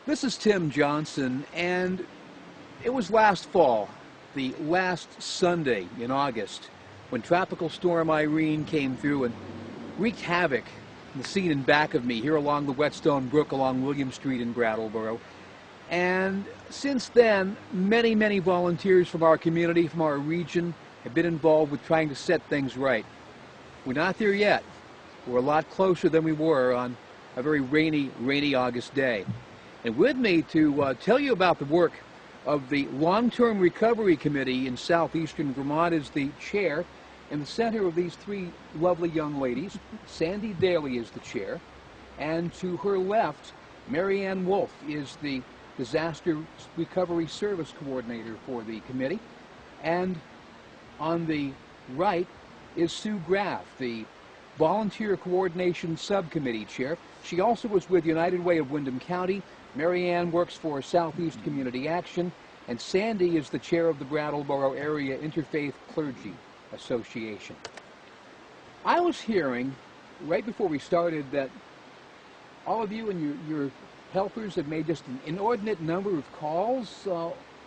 This is Tim Johnson, and it was last fall, the last Sunday in August, when Tropical Storm Irene came through and wreaked havoc in the scene in back of me here along the Whetstone Brook along William Street in Brattleboro. And since then, many volunteers from our community, from our region, have been involved with trying to set things right. We're not there yet. We're a lot closer than we were on a very rainy August day. And with me to tell you about the work of the Long-Term Recovery Committee in southeastern Vermont is the chair. In the center of these three lovely young ladies, Sandy Daly is the chair, and to her left, Mary Ann Wolf is the Disaster Recovery Service Coordinator for the committee, and on the right is Sue Graff, the Volunteer Coordination Subcommittee Chair. She also was with United Way of Windham County. Mary Ann works for Southeast Community Action, and Sandy is the chair of the Brattleboro Area Interfaith Clergy Association. I was hearing right before we started that all of you and your helpers have made just an inordinate number of calls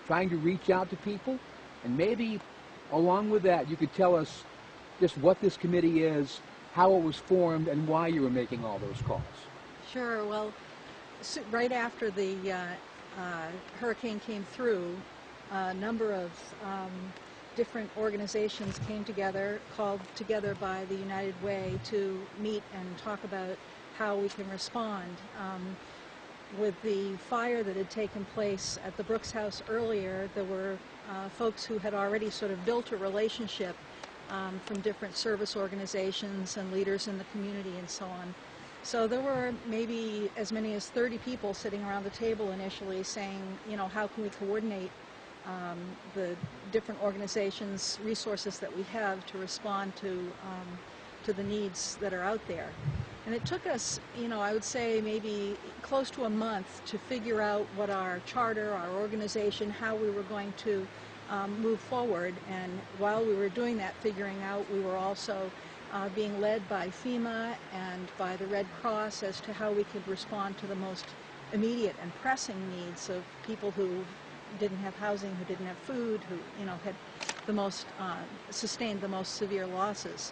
trying to reach out to people, and maybe along with that you could tell us just what this committee is, how it was formed, and why you were making all those calls. Sure. Well, right after the hurricane came through, a number of different organizations came together, called together by the United Way, to meet and talk about how we can respond. With the fire that had taken place at the Brooks House earlier, there were folks who had already sort of built a relationship from different service organizations and leaders in the community and so on. So there were maybe as many as 30 people sitting around the table initially saying, you know, how can we coordinate the different organizations, resources that we have to respond to the needs that are out there. And it took us, you know, I would say maybe close to a month to figure out what our charter, our organization, how we were going to move forward. And while we were doing that figuring out, we were also being led by FEMA and by the Red Cross as to how we could respond to the most immediate and pressing needs of people who didn't have housing, who didn't have food, who, you know, had the most sustained the most severe losses.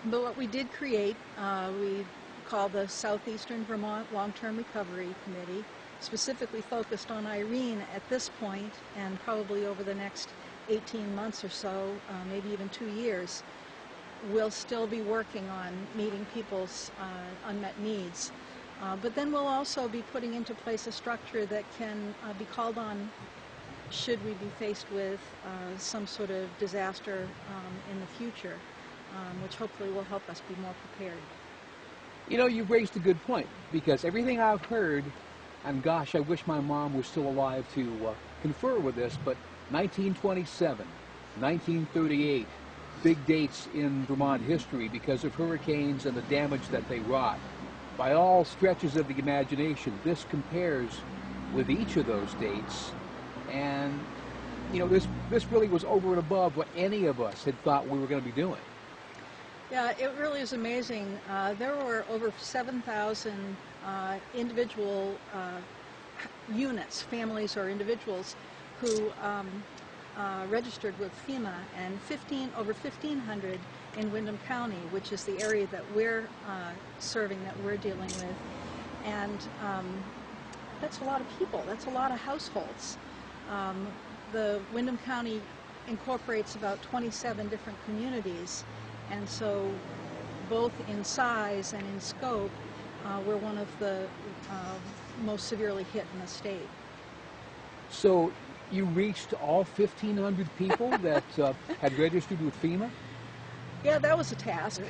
But what we did create, we called the Southeastern Vermont Long-Term Recovery Committee, specifically focused on Irene at this point, and probably over the next 18 months or so, maybe even 2 years, we'll still be working on meeting people's unmet needs. But then we'll also be putting into place a structure that can be called on should we be faced with some sort of disaster in the future, which hopefully will help us be more prepared. You know, you've raised a good point, because everything I've heard, and gosh, I wish my mom was still alive to confer with this, but 1927, 1938, big dates in Vermont history because of hurricanes and the damage that they wrought. By all stretches of the imagination, this compares with each of those dates, and you know, this really was over and above what any of us had thought we were going to be doing. Yeah, it really is amazing. There were over 7,000 individual units, families or individuals, who registered with FEMA, and over 1,500 in Windham County, which is the area that we're serving, that we're dealing with. And that's a lot of people. That's a lot of households. The Windham County incorporates about 27 different communities, and so both in size and in scope, we're one of the most severely hit in the state. So you reached all 1,500 people that had registered with FEMA? Yeah, that was a task.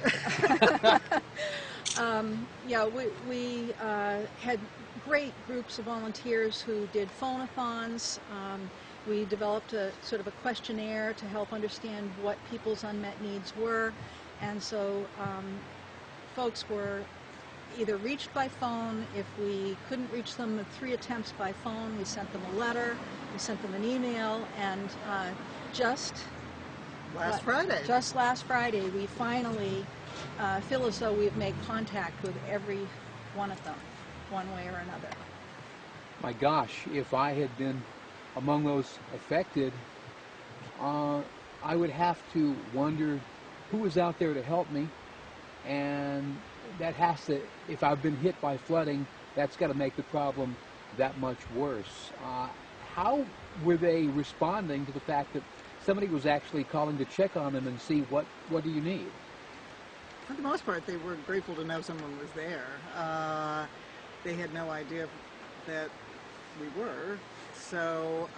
Yeah, we had great groups of volunteers who did phone-a-thons. We developed a sort of a questionnaire to help understand what people's unmet needs were, and so folks were either reached by phone. If we couldn't reach them with 3 attempts by phone, we sent them a letter, we sent them an email, and just last Friday, we finally feel as though we've made contact with every one of them, one way or another. My gosh, if I had been among those affected, I would have to wonder who was out there to help me, and that has to, if I've been hit by flooding, that's got to make the problem that much worse. How were they responding to the fact that somebody was actually calling to check on them and see what do you need? For the most part, they were grateful to know someone was there. They had no idea that we were, so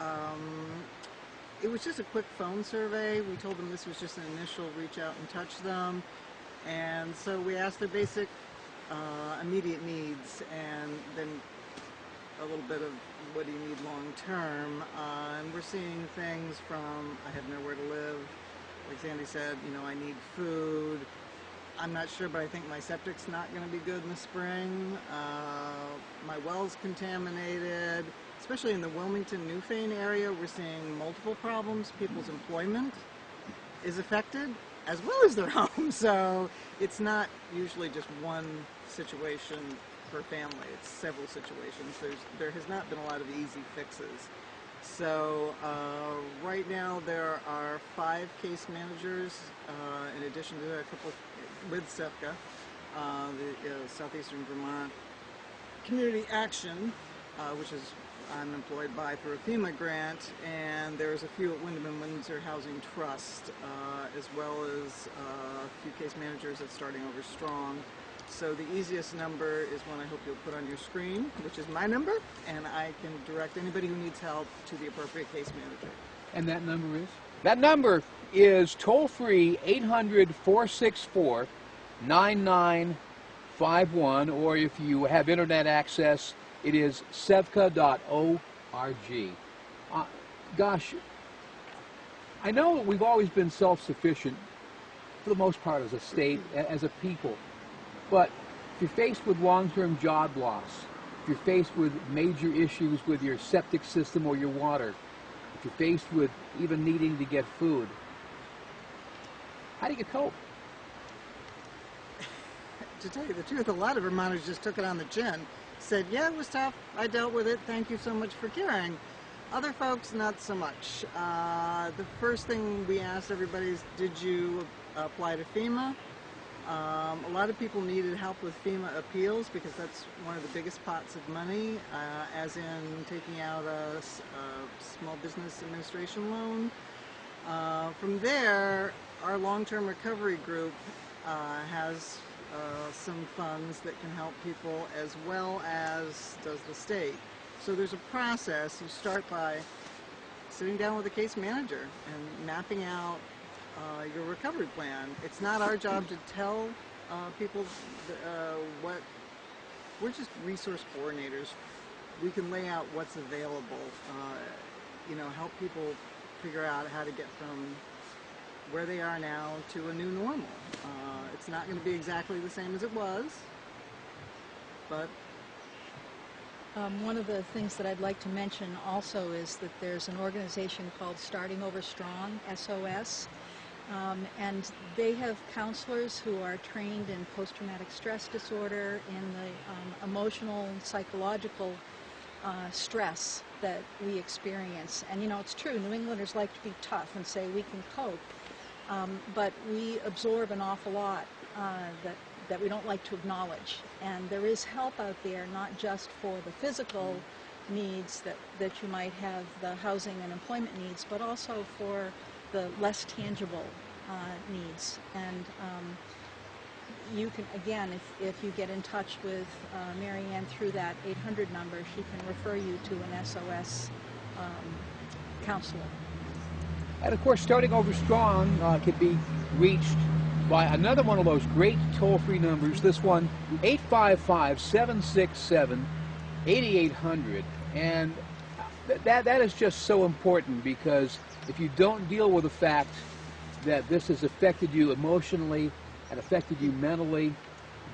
it was just a quick phone survey. We told them this was just an initial reach out and touch them, and so we asked their basic immediate needs, and then a little bit of what do you need long term, and we're seeing things from I have nowhere to live, like Sandy said, you know, I need food. I'm not sure, but I think my septic's not going to be good in the spring. My well's contaminated. Especially in the Wilmington, Newfane area, we're seeing multiple problems. People's employment is affected, as well as their home. So it's not usually just one situation per family. It's several situations. There has not been a lot of easy fixes. So right now there are 5 case managers, in addition to a couple with SEFCA, the Southeastern Vermont Community Action, which is I'm employed by through a FEMA grant, and there's a few at Wyndham and Windsor Housing Trust, as well as a few case managers at Starting Over Strong. So the easiest number is one I hope you'll put on your screen, which is my number, and I can direct anybody who needs help to the appropriate case manager. And that number is? That number is toll-free 800-464-9951, or if you have internet access, it is sevca.org. Gosh, I know that we've always been self-sufficient, for the most part, as a state, as a people. But if you're faced with long-term job loss, if you're faced with major issues with your septic system or your water, if you're faced with even needing to get food, how do you cope? To tell you the truth, a lot of Vermonters just took it on the chin. Said, yeah, it was tough. I dealt with it. Thank you so much for caring. Other folks, not so much. The first thing we asked everybody is, did you apply to FEMA? A lot of people needed help with FEMA appeals because that's one of the biggest pots of money, as in taking out a small business administration loan. From there, our long-term recovery group has some funds that can help people, as well as does the state. So there's a process. You start by sitting down with a case manager and mapping out your recovery plan. It's not our job to tell people what, we're just resource coordinators. We can lay out what's available, you know, help people figure out how to get from where they are now to a new normal. It's not going to be exactly the same as it was, but one of the things that I'd like to mention also is that there's an organization called Starting Over Strong, SOS, and they have counselors who are trained in post-traumatic stress disorder, in the emotional and psychological stress that we experience. And you know, it's true, New Englanders like to be tough and say we can cope, but we absorb an awful lot that we don't like to acknowledge. And there is help out there, not just for the physical needs that you might have, the housing and employment needs, but also for the less tangible needs. And you can, again, if you get in touch with Mary Ann through that 800 number, she can refer you to an SOS counselor. And of course, Starting Over Strong can be reached by another one of those great toll-free numbers, this one, 855-767-8800. And that is just so important, because if you don't deal with the fact that this has affected you emotionally and affected you mentally,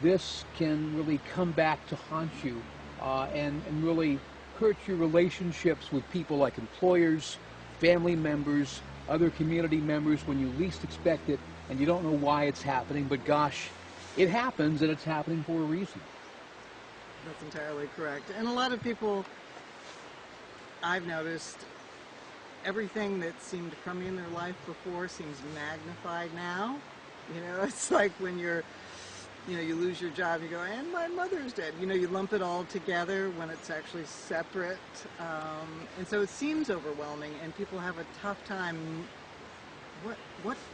this can really come back to haunt you and really hurt your relationships with people like employers, family members, other community members when you least expect it, and you don't know why it's happening, but gosh, it happens, and it's happening for a reason. That's entirely correct. And a lot of people I've noticed everything that seemed crummy in their life before seems magnified now. You know, it's like when you lose your job, you go, and my mother's dead. You know, you lump it all together when it's actually separate. And so it seems overwhelming, and people have a tough time.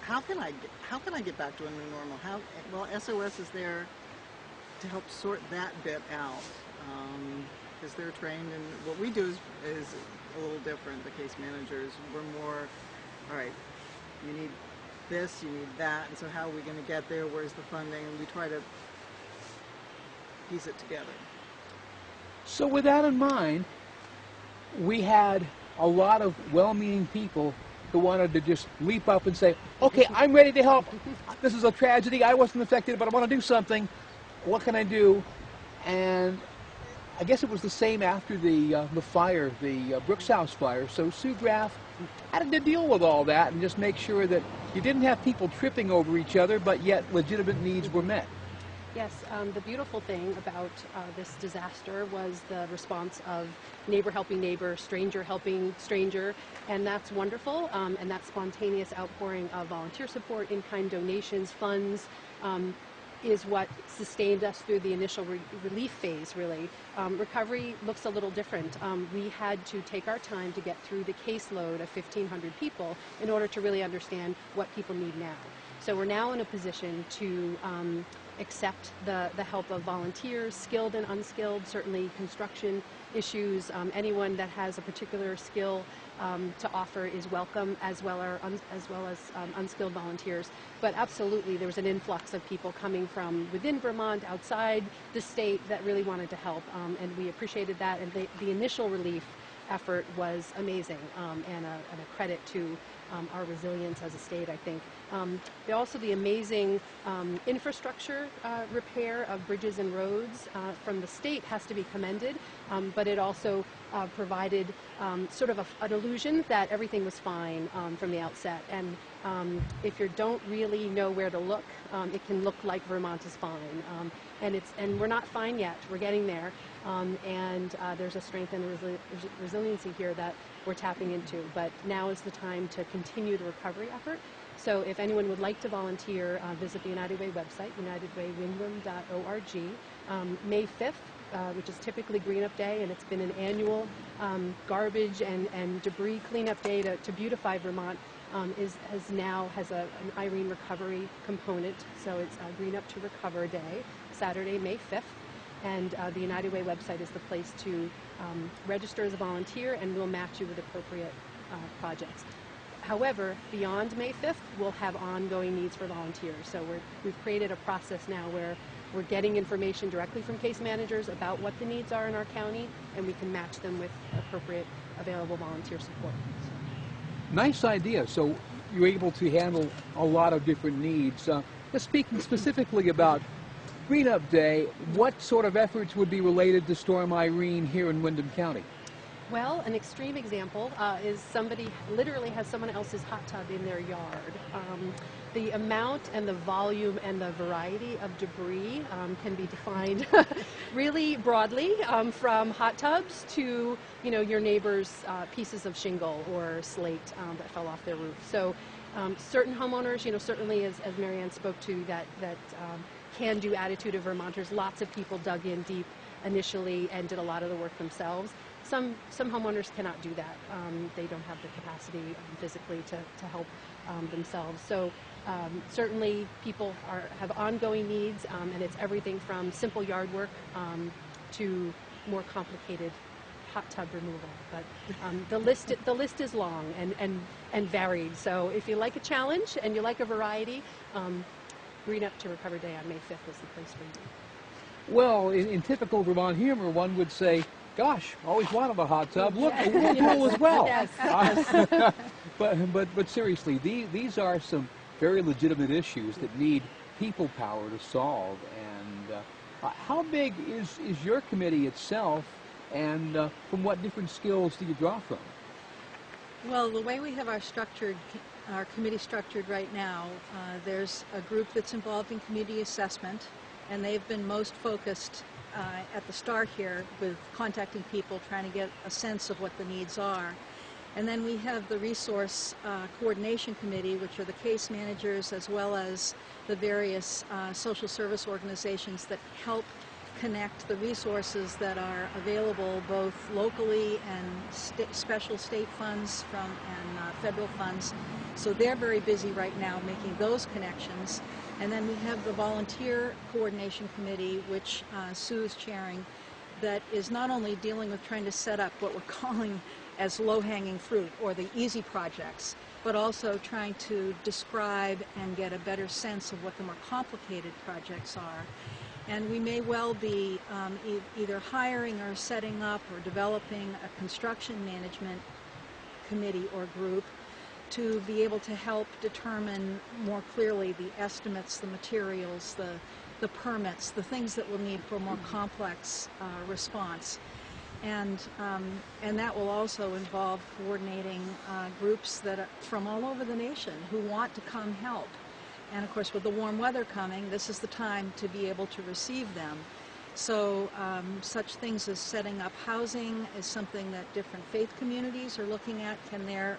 How can I get back to a new normal? Well, SOS is there to help sort that bit out, because they're trained, and what we do is a little different. The case managers, we're more, all right, you need this, you need that, and so how are we going to get there? Where's the funding? And we try to piece it together. So with that in mind, we had a lot of well-meaning people who wanted to just leap up and say, okay, I'm ready to help. This is a tragedy. I wasn't affected, but I want to do something. What can I do? And I guess it was the same after the fire, the Brooks House fire. So Sue Graff had to deal with all that and just make sure that you didn't have people tripping over each other, but yet legitimate needs were met. Yes, the beautiful thing about this disaster was the response of neighbor helping neighbor, stranger helping stranger, and that's wonderful. And that spontaneous outpouring of volunteer support, in-kind donations, funds, is what sustained us through the initial relief phase, really. Recovery looks a little different. We had to take our time to get through the caseload of 1,500 people in order to really understand what people need now. So we're now in a position to accept the help of volunteers, skilled and unskilled, certainly construction issues. Anyone that has a particular skill to offer is welcome, as well as unskilled volunteers. But absolutely, there was an influx of people coming from within Vermont, outside the state, that really wanted to help, and we appreciated that. And the initial relief effort was amazing, and a credit to our resilience as a state, I think. Also the amazing infrastructure repair of bridges and roads from the state has to be commended, but it also provided sort of an illusion that everything was fine from the outset. And if you don't really know where to look, it can look like Vermont is fine. And we're not fine yet. We're getting there. And there's a strength and resiliency here that we're tapping into. But now is the time to continue the recovery effort. So if anyone would like to volunteer, visit the United Way website, unitedwaywindham.org. May 5th, which is typically Green Up Day, and it's been an annual garbage and debris cleanup day to beautify Vermont, has an Irene recovery component. So it's Green Up to Recover Day, Saturday, May 5th. And the United Way website is the place to register as a volunteer, and we'll match you with appropriate projects. However, beyond May 5th, we'll have ongoing needs for volunteers. So we've created a process now where we're getting information directly from case managers about what the needs are in our county, and we can match them with appropriate available volunteer support. Nice idea. So you're able to handle a lot of different needs. Just speaking specifically about Green Up Day, what sort of efforts would be related to Storm Irene here in Windham County? Well, an extreme example is somebody literally has someone else's hot tub in their yard. The amount and the volume and the variety of debris can be defined really broadly, from hot tubs to your neighbor's pieces of shingle or slate that fell off their roof. So certain homeowners, certainly as Marianne spoke to, that can-do attitude of Vermonters. Lots of people dug in deep initially and did a lot of the work themselves. Some homeowners cannot do that. They don't have the capacity physically to help themselves. So certainly people have ongoing needs, and it's everything from simple yard work to more complicated hot tub removal. But the list is long and varied. So if you like a challenge and you like a variety, Green Up to Recover Day on May 5th is the place for you. Well, in typical Vermont humor, one would say, gosh, always wanted a hot tub. Look, a whirlpool as well. Yes. But seriously, these are some very legitimate issues that need people power to solve. And how big is your committee itself, and from what different skills do you draw from? Well, the way we have our committee structured right now, there's a group that's involved in community assessment, and they've been most focused at the start here with contacting people, trying to get a sense of what the needs are. And then we have the Resource Coordination Committee, which are the case managers as well as the various social service organizations that help connect the resources that are available both locally and special state funds and federal funds. So they're very busy right now making those connections. And then we have the Volunteer Coordination Committee, which Sue's chairing, that is not only dealing with trying to set up what we're calling as low-hanging fruit or the easy projects, but also trying to describe and get a better sense of what the more complicated projects are. And we may well be either hiring or setting up or developing a construction management committee or group to be able to help determine more clearly the estimates, the materials, the permits, the things that we'll need for a more complex response. And that will also involve coordinating groups that are from all over the nation who want to come help. And of course, with the warm weather coming, this is the time to be able to receive them. So such things as setting up housing is something that different faith communities are looking at. Can their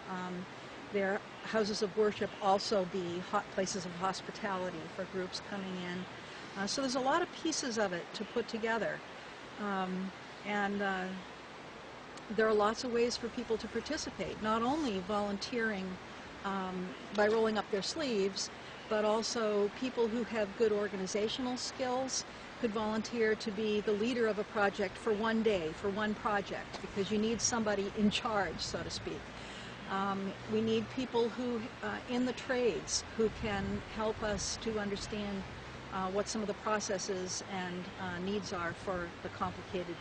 houses of worship also be hot places of hospitality for groups coming in? So there's a lot of pieces of it to put together. There are lots of ways for people to participate, not only volunteering by rolling up their sleeves, but also people who have good organizational skills could volunteer to be the leader of a project for one day, for one project, because you need somebody in charge, so to speak. We need people who, in the trades, who can help us to understand what some of the processes and needs are for the complicated.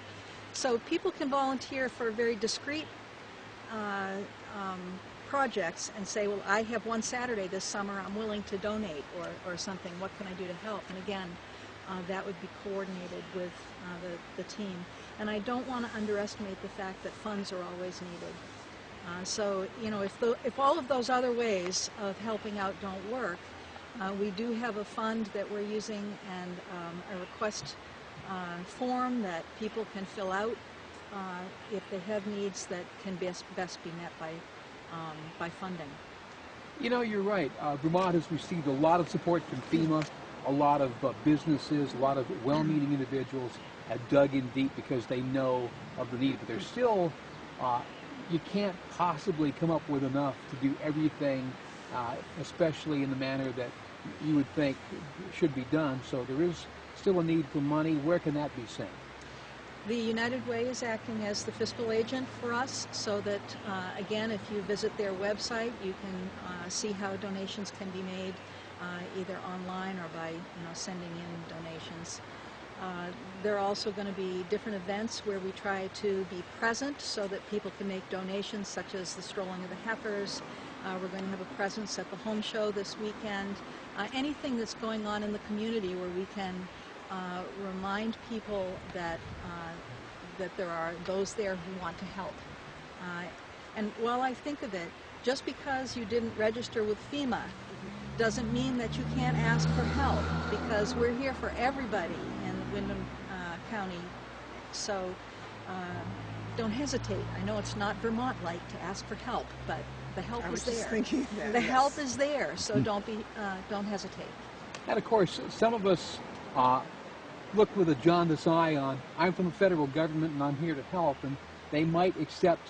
So people can volunteer for very discrete projects and say, well, I have one Saturday this summer, I'm willing to donate or something. What can I do to help? And again, that would be coordinated with the team. And I don't want to underestimate the fact that funds are always needed. So, you know, if all of those other ways of helping out don't work, we do have a fund that we're using and a request form that people can fill out if they have needs that can best be met by funding. You know, you're right. Vermont has received a lot of support from FEMA. A lot of businesses, a lot of well-meaning individuals have dug in deep because they know of the need. But there's still, you can't possibly come up with enough to do everything, especially in the manner that you would think should be done. So there is still a need for money. Where can that be sent? The United Way is acting as the fiscal agent for us, so that, again, if you visit their website, you can see how donations can be made, either online or by sending in donations. There are also going to be different events where we try to be present so that people can make donations, such as the Strolling of the Heifers. We're going to have a presence at the home show this weekend. Anything that's going on in the community where we can remind people that there are those there who want to help. And while I think of it, just because you didn't register with FEMA doesn't mean that you can't ask for help, because we're here for everybody in Windham County. So don't hesitate. I know it's not Vermont-like to ask for help, but the help is there. I was just thinking that. The help is there, so don't hesitate. And of course, some of us look with a jaundiced eye on, I'm from the federal government and I'm here to help, and they might accept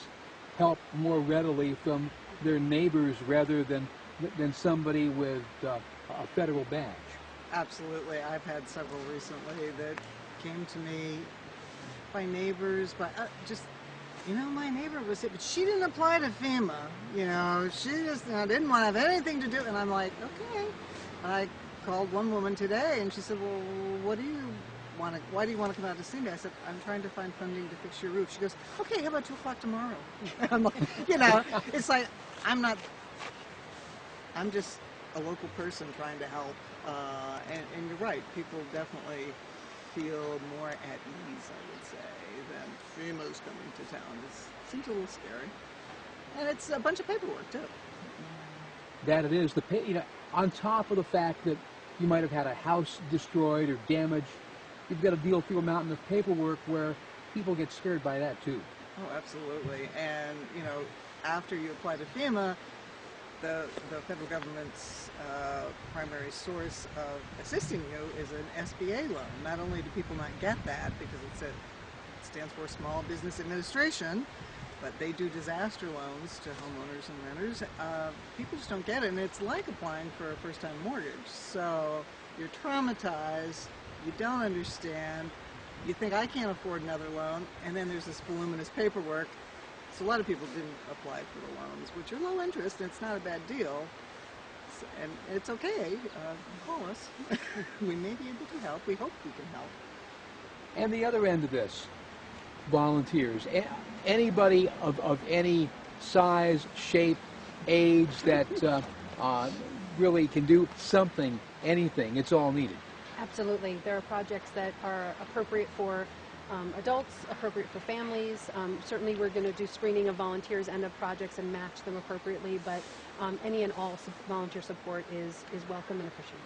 help more readily from their neighbors rather than somebody with a federal badge. Absolutely. I've had several recently that came to me by neighbors, by just, my neighbor was it, but she didn't apply to FEMA. She just didn't want to have anything to do. And I'm like, okay. I called one woman today, and she said, well, why do you want to come out to see me? I said, I'm trying to find funding to fix your roof. She goes, okay, how about 2 o'clock tomorrow? I'm like, it's like, I'm just a local person trying to help. And you're right, people definitely feel more at ease, I would say, than FEMA's coming to town. It seems a little scary. And it's a bunch of paperwork, too. That it is. On top of the fact that you might have had a house destroyed or damaged, you've got to deal through a mountain of paperwork where people get scared by that too. Oh, absolutely. And, you know, after you apply to FEMA, the federal government's primary source of assisting you is an SBA loan. Not only do people not get that because it stands for Small Business Administration, but they do disaster loans to homeowners and renters. People just don't get it, and it's like applying for a first-time mortgage. So you're traumatized, you don't understand, you think I can't afford another loan, and then there's this voluminous paperwork. So a lot of people didn't apply for the loans, which are low interest, and it's not a bad deal. And it's okay. Call us. We may be able to help. We hope we can help. And the other end of this, volunteers. Anybody of any size, shape, age that really can do something, anything, it's all needed. Absolutely. There are projects that are appropriate for adults, appropriate for families. Certainly we're going to do screening of volunteers and of projects and match them appropriately, but any and all volunteer support is welcome and appreciated.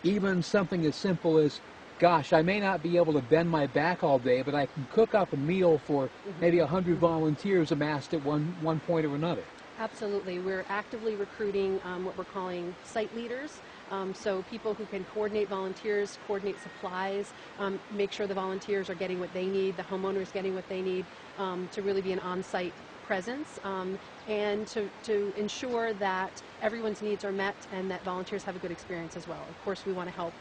Even something as simple as, gosh, I may not be able to bend my back all day, but I can cook up a meal for maybe 100 volunteers amassed at one point or another. Absolutely. We're actively recruiting what we're calling site leaders. So people who can coordinate volunteers, coordinate supplies, make sure the volunteers are getting what they need, the homeowners getting what they need, to really be an on-site presence, and to ensure that everyone's needs are met and that volunteers have a good experience as well. Of course, we want to help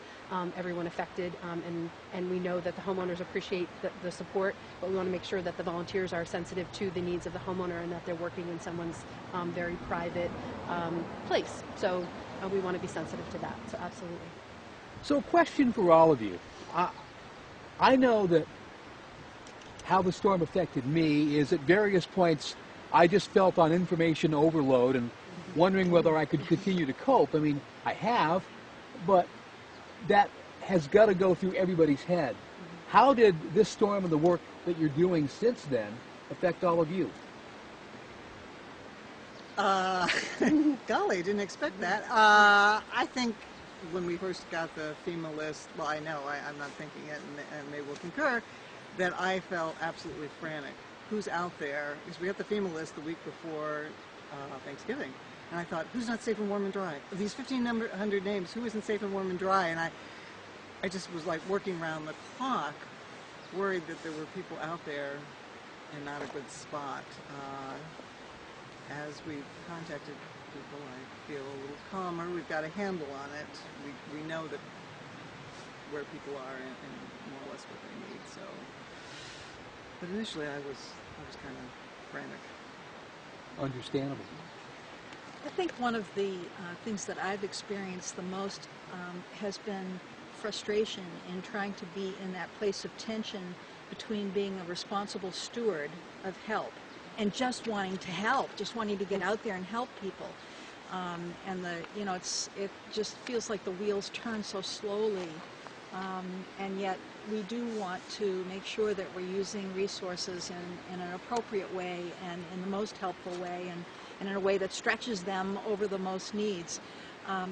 everyone affected, and we know that the homeowners appreciate the support, but we want to make sure that the volunteers are sensitive to the needs of the homeowner and that they're working in someone's very private place. So we want to be sensitive to that, so absolutely. So a question for all of you. I know that how the storm affected me is at various points I just felt on information overload and wondering whether I could continue to cope. I mean, I have, but that has got to go through everybody's head. How did this storm and the work that you're doing since then affect all of you? Golly, didn't expect that. I think when we first got the FEMA list, well, I know, I'm not thinking it, and they will concur, that I felt absolutely frantic. Who's out there? Because we got the FEMA list the week before Thanksgiving, and I thought, who's not safe and warm and dry? Of these 1,500 names, who isn't safe and warm and dry? And I just was like working around the clock, worried that there were people out there in not a good spot. As we've contacted people, I feel a little calmer. We've got a handle on it. We know that where people are and more or less what they need. So, but initially I was kind of frantic. Understandable. I think one of the things that I've experienced the most has been frustration in trying to be in that place of tension between being a responsible steward of help and just wanting to help, just wanting to get out there and help people. And it just feels like the wheels turn so slowly, and yet we do want to make sure that we're using resources in an appropriate way and in the most helpful way and in a way that stretches them over the most needs.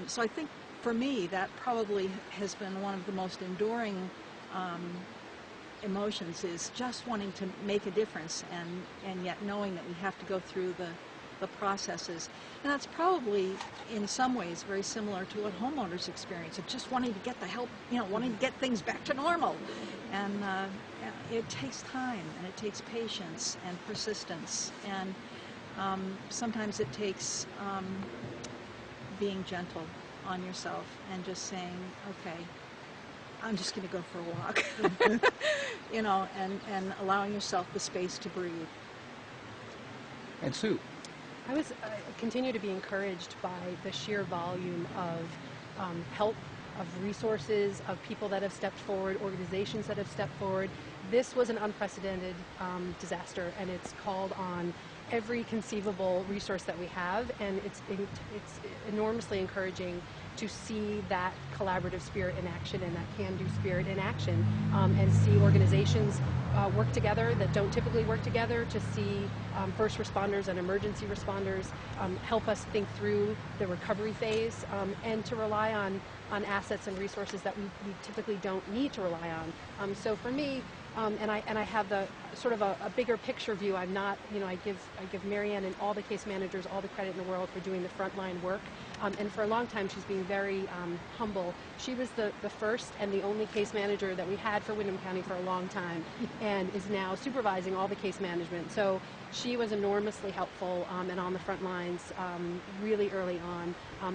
So I think for me that probably has been one of the most enduring emotions, is just wanting to make a difference and yet knowing that we have to go through the processes. And that's probably in some ways very similar to what homeowners experience, of just wanting to get the help, wanting to get things back to normal. And it takes time, and it takes patience and persistence, and sometimes it takes being gentle on yourself and just saying, okay, I'm just going to go for a walk, and allowing yourself the space to breathe. And Sue? I continue to be encouraged by the sheer volume of help, of resources, of people that have stepped forward, organizations that have stepped forward. This was an unprecedented disaster, and it's called on every conceivable resource that we have, and it's enormously encouraging to see that collaborative spirit in action and that can-do spirit in action, and see organizations work together that don't typically work together, to see first responders and emergency responders help us think through the recovery phase, and to rely on assets and resources that we typically don't need to rely on. So for me, and I have the sort of a bigger picture view. I'm not, I give Marianne and all the case managers all the credit in the world for doing the frontline work. And for a long time, she's being very humble. She was the first and the only case manager that we had for Windham County for a long time, and is now supervising all the case management. So she was enormously helpful and on the front lines really early on.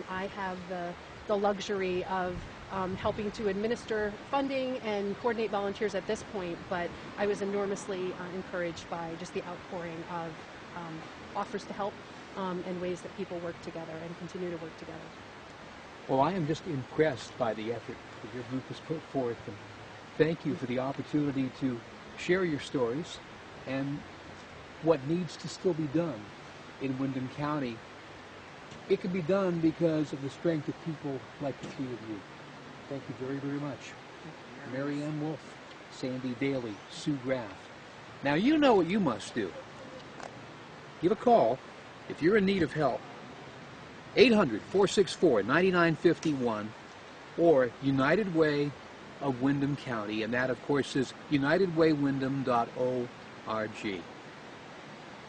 I have the luxury of helping to administer funding and coordinate volunteers at this point, but I was enormously encouraged by just the outpouring of offers to help and ways that people work together and continue to work together. Well, I am just impressed by the effort that your group has put forth, and thank you for the opportunity to share your stories and what needs to still be done in Windham County. It can be done because of the strength of people like the three of you. Thank you very, very much. Marianne Wolf, Sandy Daly, Sue Graff. Now you know what you must do. Give a call if you're in need of help. 800-464-9951 or United Way of Windham County, and that of course is unitedwaywindham.org.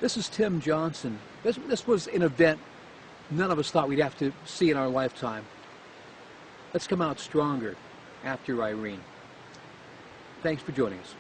This is Tim Johnson. This was an event none of us thought we'd have to see in our lifetime. Let's come out stronger after Irene. Thanks for joining us.